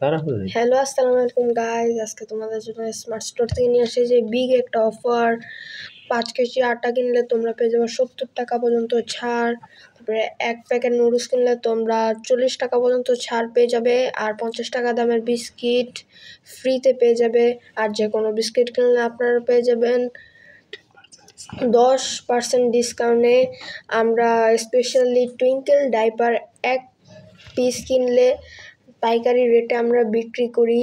Hello, আসসালামু আলাইকুম guys. আজকে তোমাদের জন্য স্মার্ট স্টোর থেকে নিয়ে আসি যে বিগ একটা অফার। 5 কেজি আটা কিনলে তোমরা পেয়ে যাবে 70 টাকা পর্যন্ত ছাড়। তারপরে 1 প্যাকেট নুডলস কিনলে তোমরা 40 টাকা পর্যন্ত ছাড় পেয়ে যাবে। আর 50 টাকা দামের বিস্কিট ফ্রিতে পেয়ে যাবে। আর যে কোনো বিস্কিট কিনলে আপনারা পেয়ে যাবেন 10% ডিসকাউন্টে। আমরা স্পেশালি টুইঙ্কেল ডাইপার 1 পিস কিনলে পাইকারি রেটে আমরা বিক্রি করি।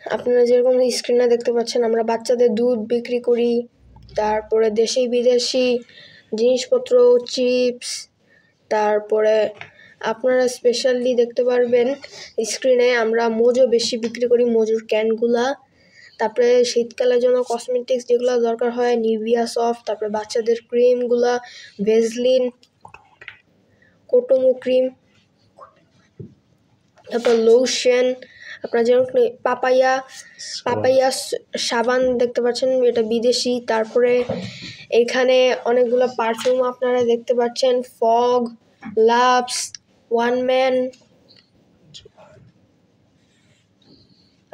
আপনারা যেরকম স্ক্রিনে দেখতে পাচ্ছেন, আমরা বাচ্চাদের দুধ বিক্রি করি। তারপরে দেশি বিদেশি জিনিসপত্র, চিপস, তারপরে আপনারা স্পেশালি দেখতে পারবেন স্ক্রিনে আমরা মোজো বেশি বিক্রি করি, মোজোর ক্যানগুলা। তারপরে শীতকালের জন্য কসমেটিক্স যেগুলো দরকার হয়, নিভিয়া সফট, তারপরে বাচ্চাদের ক্রিমগুলা, ভেজলিন, কোটোমো ক্রিম, তারপর লোশন, আপনারা যেরকম পাপাইয়া সাবান দেখতে পাচ্ছেন, এটা বিদেশি। তারপরে এখানে অনেকগুলো পারফিউম আপনারা দেখতে পাচ্ছেন, ফগ, লাভস, ওয়ান ম্যান,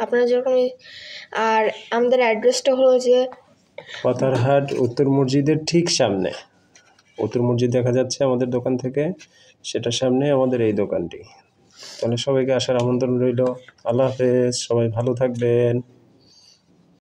আপনারা যেরকম। আর আমাদের অ্যাড্রেসটা হলো যে পাতারহাট উত্তর মসজিদের ঠিক সামনে। উত্তর মসজিদ দেখা যাচ্ছে আমাদের দোকান থেকে, সেটার সামনে আমাদের এই দোকানটি। তাহলে সবাইকে আসার আমন্ত্রণ রইল। আল্লাহ হাফেজ, সবাই ভালো থাকবেন।